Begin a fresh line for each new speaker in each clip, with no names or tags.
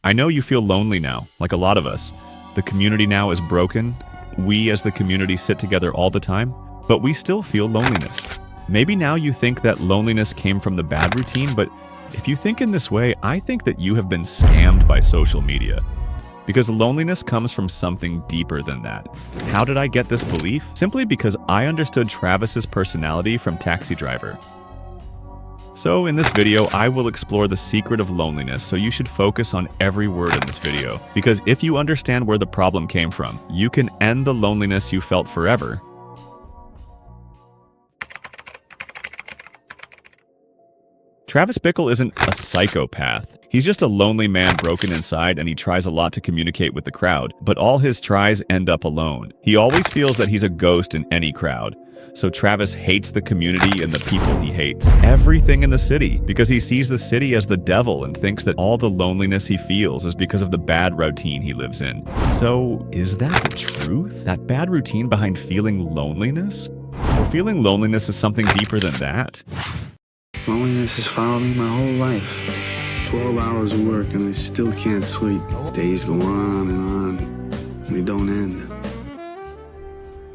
I know you feel lonely now, like a lot of us. The community now is broken. We as the community sit together all the time, but we still feel loneliness. Maybe now you think that loneliness came from the bad routine, but if you think in this way, I think that you have been scammed by social media. Because loneliness comes from something deeper than that. How did I get this belief? Simply because I understood Travis's personality from Taxi Driver. So in this video, I will explore the secret of loneliness, so you should focus on every word in this video. Because if you understand where the problem came from, you can end the loneliness you felt forever. Travis Bickle isn't a psychopath. He's just a lonely man broken inside, and he tries a lot to communicate with the crowd, but all his tries end up alone. He always feels that he's a ghost in any crowd. So Travis hates the community and the people he hates. Everything in the city, because he sees the city as the devil and thinks that all the loneliness he feels is because of the bad routine he lives in. So is that the truth? That bad routine behind feeling loneliness? Or feeling loneliness is something deeper than that?
Loneliness has followed me my whole life. 12 hours of work and I still can't sleep. Days go on and on, and they don't end.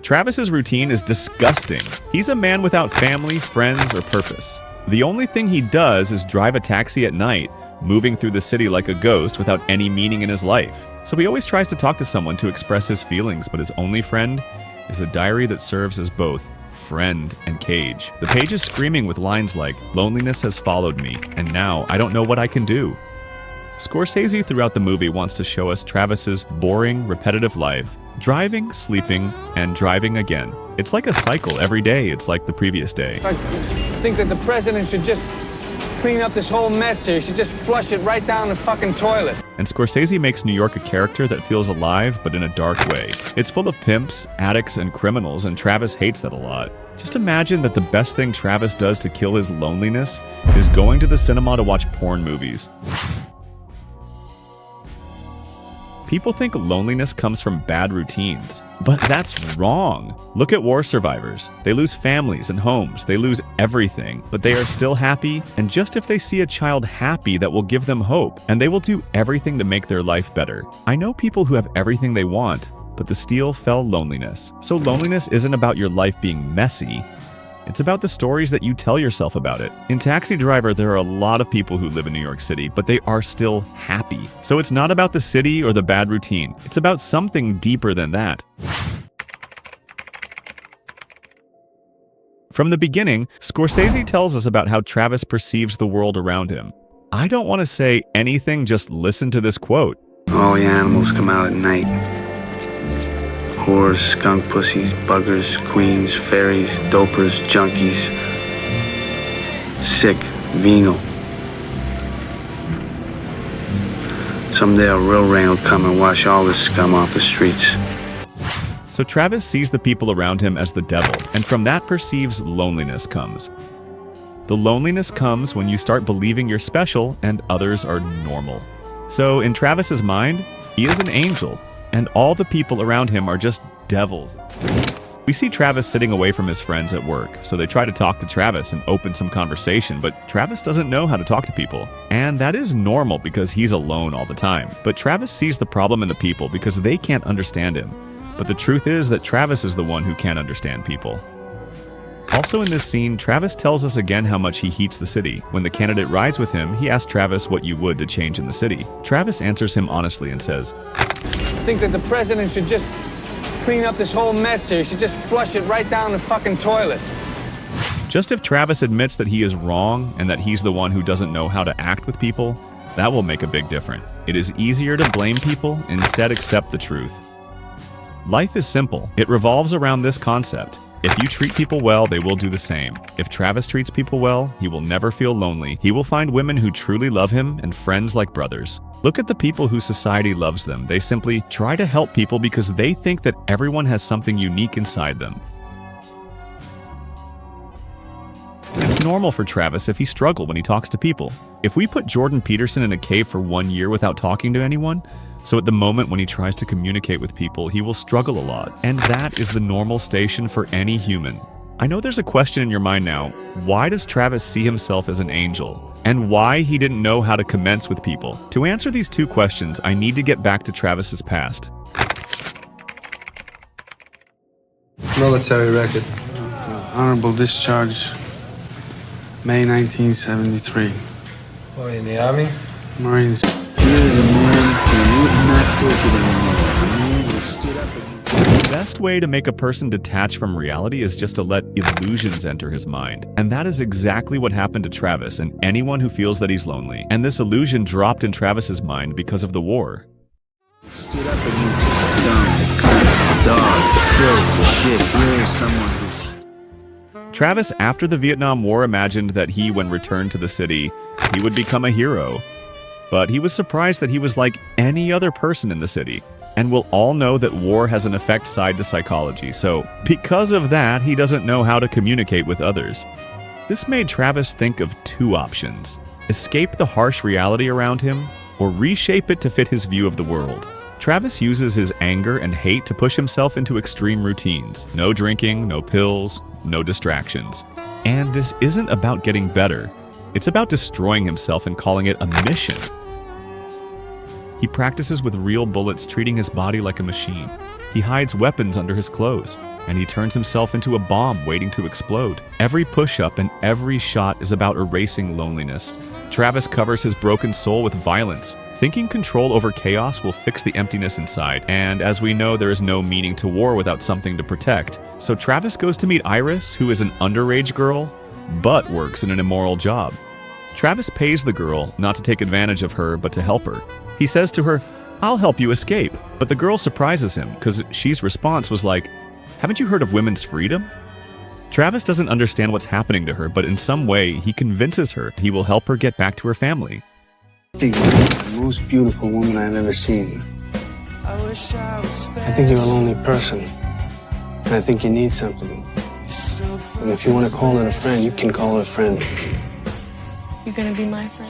Travis's routine is disgusting. He's a man without family, friends, or purpose. The only thing he does is drive a taxi at night, moving through the city like a ghost without any meaning in his life. So he always tries to talk to someone to express his feelings, but his only friend is a diary that serves as both friend and cage. The page is screaming with lines like, "Loneliness has followed me, and now I don't know what I can do." Scorsese throughout the movie wants to show us Travis's boring, repetitive life, driving, sleeping, and driving again. It's like a cycle. Every day it's like the previous day.
I think that the president should just clean up this whole mess here. He should just flush it right down the fucking toilet.
And Scorsese makes New York a character that feels alive, but in a dark way. It's full of pimps, addicts, and criminals, and Travis hates that a lot. Just imagine that the best thing Travis does to kill his loneliness is going to the cinema to watch porn movies. People think loneliness comes from bad routines, but that's wrong. Look at war survivors. They lose families and homes. They lose everything, but they are still happy. And just if they see a child happy, that will give them hope, and they will do everything to make their life better. I know people who have everything they want, but the steal fell loneliness. So loneliness isn't about your life being messy. It's about the stories that you tell yourself about it. In Taxi Driver, there are a lot of people who live in New York City, but they are still happy. So it's not about the city or the bad routine. It's about something deeper than that. From the beginning, Scorsese tells us about how Travis perceives the world around him. I don't want to say anything, just listen to this quote.
All the animals come out at night. Whores, skunk pussies, buggers, queens, fairies, dopers, junkies, sick, venal. Someday a real rain will come and wash all this scum off the streets.
So Travis sees the people around him as the devil, and from that perceives loneliness comes. The loneliness comes when you start believing you're special and others are normal. So in Travis's mind, he is an angel, and all the people around him are just devils. We see Travis sitting away from his friends at work, so they try to talk to Travis and open some conversation, but Travis doesn't know how to talk to people. And that is normal because he's alone all the time. But Travis sees the problem in the people because they can't understand him. But the truth is that Travis is the one who can't understand people. Also in this scene, Travis tells us again how much he hates the city. When the candidate rides with him, he asks Travis what you would to change in the city. Travis answers him honestly and says,
I think that the president should just clean up this whole mess here. He should just flush it right down the fucking toilet.
Just if Travis admits that he is wrong and that he's the one who doesn't know how to act with people, that will make a big difference. It is easier to blame people, instead accept the truth. Life is simple. It revolves around this concept. If you treat people well, they will do the same. If Travis treats people well, he will never feel lonely. He will find women who truly love him and friends like brothers. Look at the people whose society loves them. They simply try to help people because they think that everyone has something unique inside them. It's normal for Travis if he struggles when he talks to people. If we put Jordan Peterson in a cave for 1 year without talking to anyone, so at the moment when he tries to communicate with people, he will struggle a lot. And that is the normal station for any human. I know there's a question in your mind now. Why does Travis see himself as an angel? and why he didn't know how to commence with people. To answer these two questions, I need to get back to Travis's past.
Military record. Honorable discharge, May 1973.
Oh, in the Army?
Marines. Here's a man who would not take it anymore. A man who stood up against...
The best way to make a person detach from reality is just to let illusions enter his mind. And that is exactly what happened to Travis and anyone who feels that he's lonely. And this illusion dropped in Travis's mind because of the war.
Stood up against the scum, the cunts, the dogs, the filth, the shit. Here's someone who's...
Travis, after the Vietnam War, imagined that he, when returned to the city, he would become a hero. But he was surprised that he was like any other person in the city. And we'll all know that war has an effect side to psychology, so because of that, he doesn't know how to communicate with others. This made Travis think of two options: escape the harsh reality around him, or reshape it to fit his view of the world. Travis uses his anger and hate to push himself into extreme routines. No drinking, no pills, no distractions. And this isn't about getting better. It's about destroying himself and calling it a mission. He practices with real bullets, treating his body like a machine. He hides weapons under his clothes, and he turns himself into a bomb waiting to explode. Every push-up and every shot is about erasing loneliness. Travis covers his broken soul with violence. Thinking control over chaos will fix the emptiness inside, and as we know, there is no meaning to war without something to protect. So Travis goes to meet Iris, who is an underage girl, but works in an immoral job. Travis pays the girl not to take advantage of her, but to help her. He says to her, "I'll help you escape," but the girl surprises him because she's response was like, "Haven't you heard of women's freedom?" Travis doesn't understand what's happening to her, but in some way, he convinces her he will help her get back to her family.
I think you're the most beautiful woman I've ever seen. I think you're a lonely person, and I think you need something. And if you want to call it a friend, you can call it a friend.
You're gonna be my friend?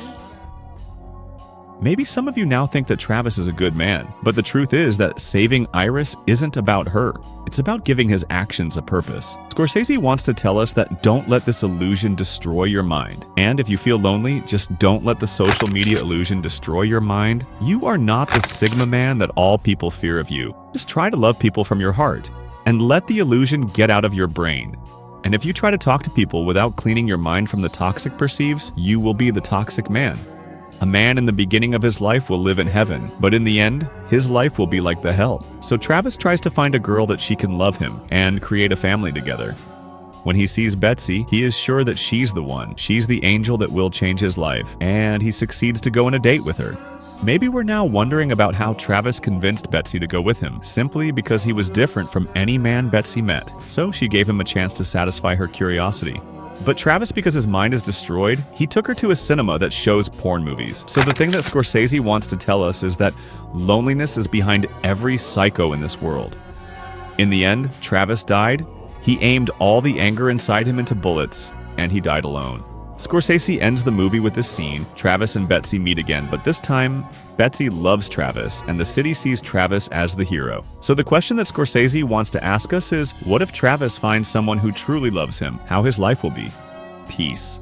Maybe some of you now think that Travis is a good man, but the truth is that saving Iris isn't about her. It's about giving his actions a purpose. Scorsese wants to tell us that don't let this illusion destroy your mind. And if you feel lonely, just don't let the social media illusion destroy your mind. You are not the Sigma man that all people fear of you. Just try to love people from your heart and let the illusion get out of your brain. And if you try to talk to people without cleaning your mind from the toxic perceives, you will be the toxic man. A man in the beginning of his life will live in heaven, but in the end, his life will be like the hell. So Travis tries to find a girl that she can love him and create a family together. When he sees Betsy, he is sure that she's the one. She's the angel that will change his life, and he succeeds to go on a date with her. Maybe we're now wondering about how Travis convinced Betsy to go with him, simply because he was different from any man Betsy met. So she gave him a chance to satisfy her curiosity. But Travis, because his mind is destroyed, he took her to a cinema that shows porn movies. So the thing that Scorsese wants to tell us is that loneliness is behind every psycho in this world. In the end, Travis died. He aimed all the anger inside him into bullets, and he died alone. Scorsese ends the movie with this scene. Travis and Betsy meet again, but this time, Betsy loves Travis, and the city sees Travis as the hero. So the question that Scorsese wants to ask us is, what if Travis finds someone who truly loves him? How his life will be? Peace.